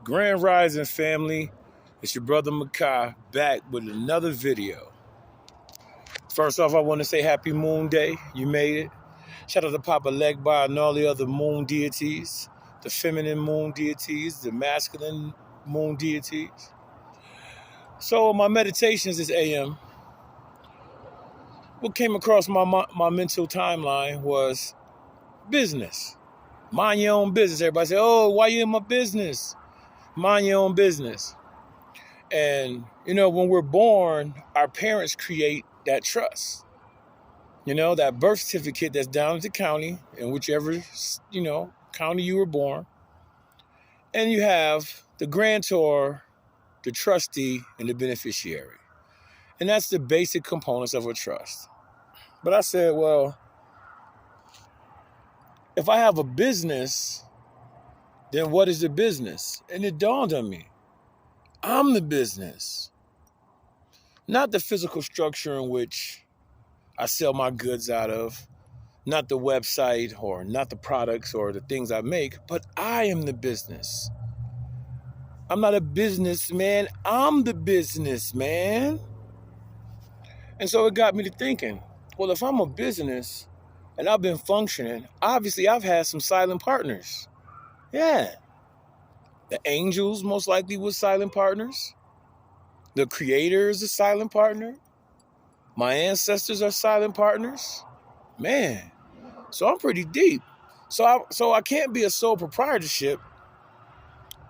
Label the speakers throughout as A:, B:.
A: Grand Rising family, it's your brother Makai back with another video. First off, I want to say happy moon day. You made it. Shout out to Papa Legba and all the other moon deities, the feminine moon deities, the masculine moon deities. So my meditations this AM, what came across my mental timeline was business. Mind your own business. Everybody say, oh, why you in my business? Mind your own business. And, when we're born, our parents create that trust. That birth certificate that's down at the county, in whichever, county you were born. And you have the grantor, the trustee, and the beneficiary. And that's the basic components of a trust. But I said, well, if I have a business, then what is the business? And it dawned on me. I'm the business. Not the physical structure in which I sell my goods out of, not the website or not the products or the things I make, but I am the business. I'm not a businessman. I'm the businessman. And so it got me to thinking, well, if I'm a business and I've been functioning, obviously I've had some silent partners. Yeah. The angels most likely were silent partners. The creator is a silent partner. My ancestors are silent partners. Man, so I'm pretty deep. So I can't be a sole proprietorship.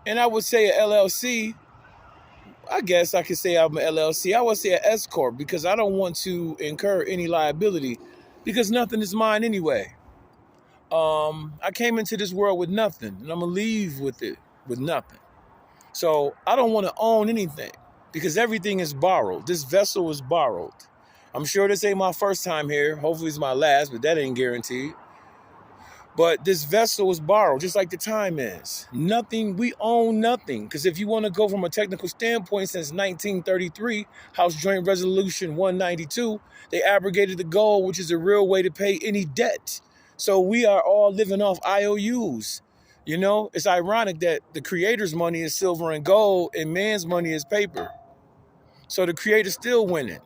A: And I would say a LLC. I guess I could say I'm an LLC. I would say an S Corp because I don't want to incur any liability because nothing is mine anyway. I came into this world with nothing and I'm going to leave with nothing. So I don't want to own anything because everything is borrowed. This vessel is borrowed. I'm sure this ain't my first time here. Hopefully it's my last, but that ain't guaranteed. But this vessel is borrowed, just like the time is. Nothing, we own nothing. Because if you want to go from a technical standpoint, since 1933, House Joint Resolution 192, they abrogated the gold, which is a real way to pay any debt. So we are all living off IOUs. It's ironic that the creator's money is silver and gold and man's money is paper. So the creator's still winning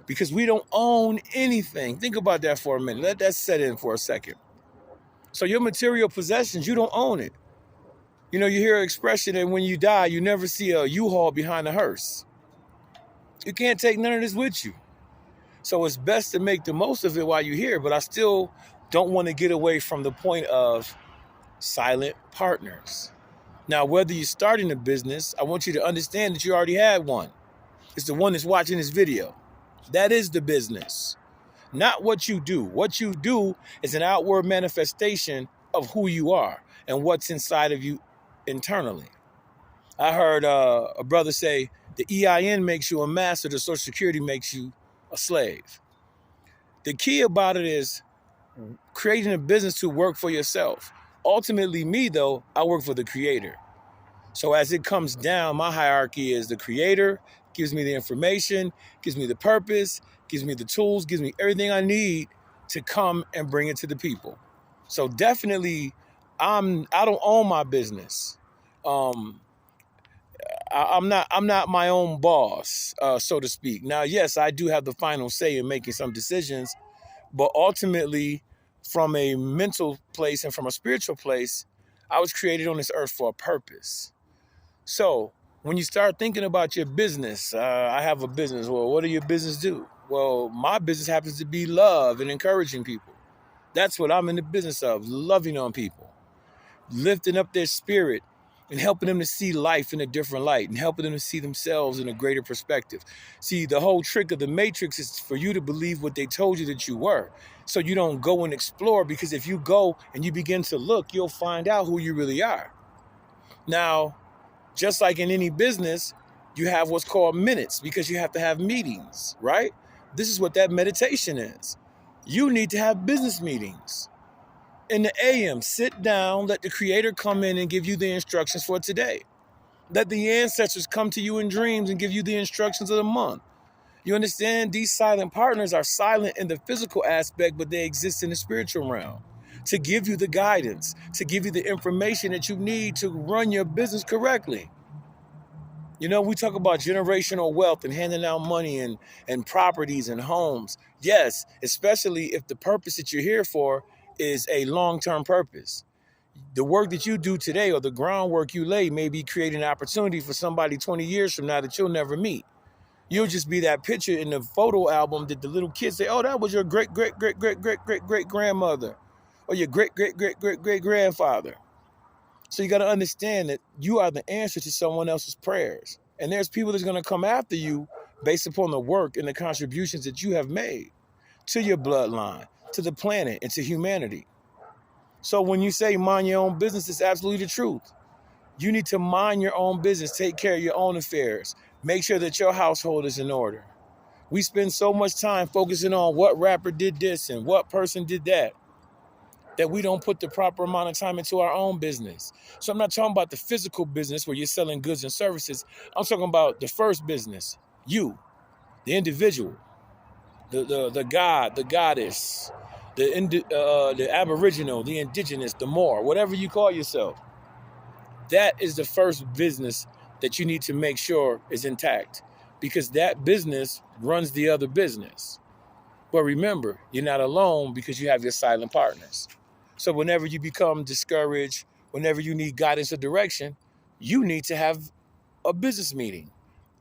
A: because we don't own anything. Think about that for a minute. Let that set in for a second. So your material possessions, you don't own it. You hear an expression that when you die, you never see a U-Haul behind a hearse. You can't take none of this with you. So it's best to make the most of it while you're here, but I still don't want to get away from the point of silent partners. Now, whether you're starting a business, I want you to understand that you already had one. It's the one that's watching this video. That is the business. Not what you do. What you do is an outward manifestation of who you are and what's inside of you internally. I heard a brother say the EIN makes you a master, the Social Security makes you a slave. The key about it is creating a business to work for yourself. Ultimately, me, though, I work for the creator. So as it comes down, my hierarchy is the creator, gives me the information, gives me the purpose, gives me the tools, gives me everything I need to come and bring it to the people. So definitely, I don't own my business. I'm not my own boss, so to speak. Now, yes, I do have the final say in making some decisions, but ultimately, from a mental place and from a spiritual place, I was created on this earth for a purpose. So when you start thinking about your business, I have a business. Well, what do your business do? Well, my business happens to be love and encouraging people. That's what I'm in the business of, loving on people, lifting up their spirit and helping them to see life in a different light and helping them to see themselves in a greater perspective. See, the whole trick of the Matrix is for you to believe what they told you that you were. So you don't go and explore, because if you go and you begin to look, you'll find out who you really are. Now, just like in any business, you have what's called minutes because you have to have meetings, right? This is what that meditation is. You need to have business meetings. In the AM, sit down, let the creator come in and give you the instructions for today. Let the ancestors come to you in dreams and give you the instructions of the month. You understand? These silent partners are silent in the physical aspect, but they exist in the spiritual realm. to give you the guidance, to give you the information that you need to run your business correctly. You know, we talk about generational wealth and handing out money and properties and homes. Yes, especially if the purpose that you're here for is a long-term purpose. The work that you do today or the groundwork you lay may be creating an opportunity for somebody 20 years from now that you'll never meet. You'll just be that picture in the photo album that the little kids say, oh, that was your great, great, great, great, great, great, great grandmother or your great, great, great, great, great grandfather. So you got to understand that you are the answer to someone else's prayers. And there's people that's going to come after you based upon the work and the contributions that you have made to your bloodline, to the planet, and to humanity. So when you say mind your own business, it's absolutely the truth. You need to mind your own business, take care of your own affairs, make sure that your household is in order. We spend so much time focusing on what rapper did this and what person did that we don't put the proper amount of time into our own business. So I'm not talking about the physical business where you're selling goods and services. I'm talking about the first business, you, the individual, the god, the goddess, the aboriginal, the indigenous, the Moor, whatever you call yourself. That is the first business that you need to make sure is intact, because that business runs the other business. But remember, you're not alone because you have your silent partners. So whenever you become discouraged, whenever you need guidance or direction, you need to have a business meeting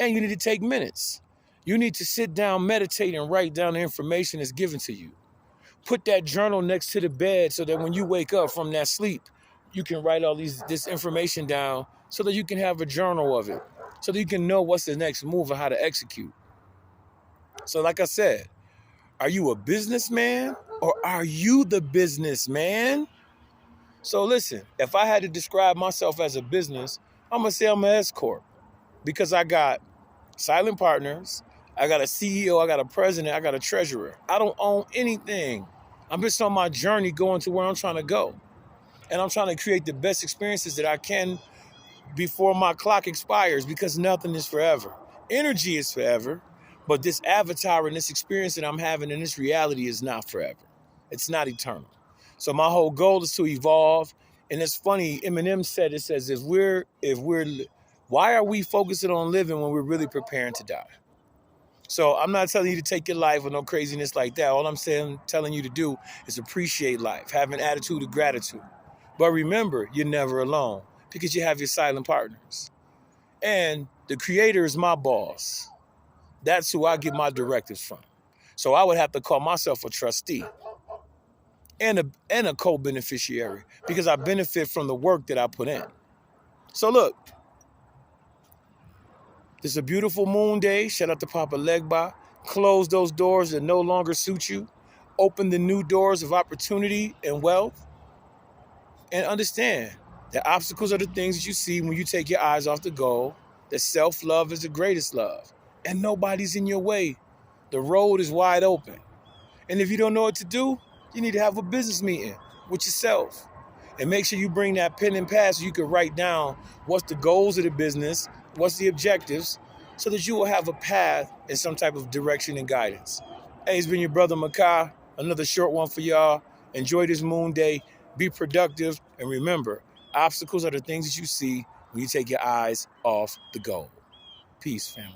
A: and you need to take minutes. You need to sit down, meditate, and write down the information that's given to you. Put that journal next to the bed so that when you wake up from that sleep, you can write all this information down so that you can have a journal of it, so that you can know what's the next move and how to execute. So like I said, are you a businessman or are you the businessman? So listen, if I had to describe myself as a business, I'm going to say I'm an S Corp because I got silent partners, I got a CEO, I got a president, I got a treasurer. I don't own anything. I'm just on my journey going to where I'm trying to go. And I'm trying to create the best experiences that I can before my clock expires, because nothing is forever. Energy is forever, but this avatar and this experience that I'm having in this reality is not forever. It's not eternal. So my whole goal is to evolve. And it's funny, Eminem said, it says, why are we focusing on living when we're really preparing to die? So I'm not telling you to take your life with no craziness like that. All I'm telling you to do is appreciate life, have an attitude of gratitude. But remember, you're never alone because you have your silent partners. And the creator is my boss. That's who I get my directives from. So I would have to call myself a trustee and a co-beneficiary because I benefit from the work that I put in. So look, it's a beautiful moon day. Shout out to Papa Legba. Close those doors that no longer suit you. Open the new doors of opportunity and wealth. And understand that obstacles are the things that you see when you take your eyes off the goal. That self-love is the greatest love. And nobody's in your way. The road is wide open. And if you don't know what to do, you need to have a business meeting with yourself. And make sure you bring that pen and pad so you can write down what's the goals of the business, what's the objectives, so that you will have a path and some type of direction and guidance. Hey, it's been your brother Makai. Another short one for y'all. Enjoy this moon day. Be productive. And remember, obstacles are the things that you see when you take your eyes off the goal. Peace, family.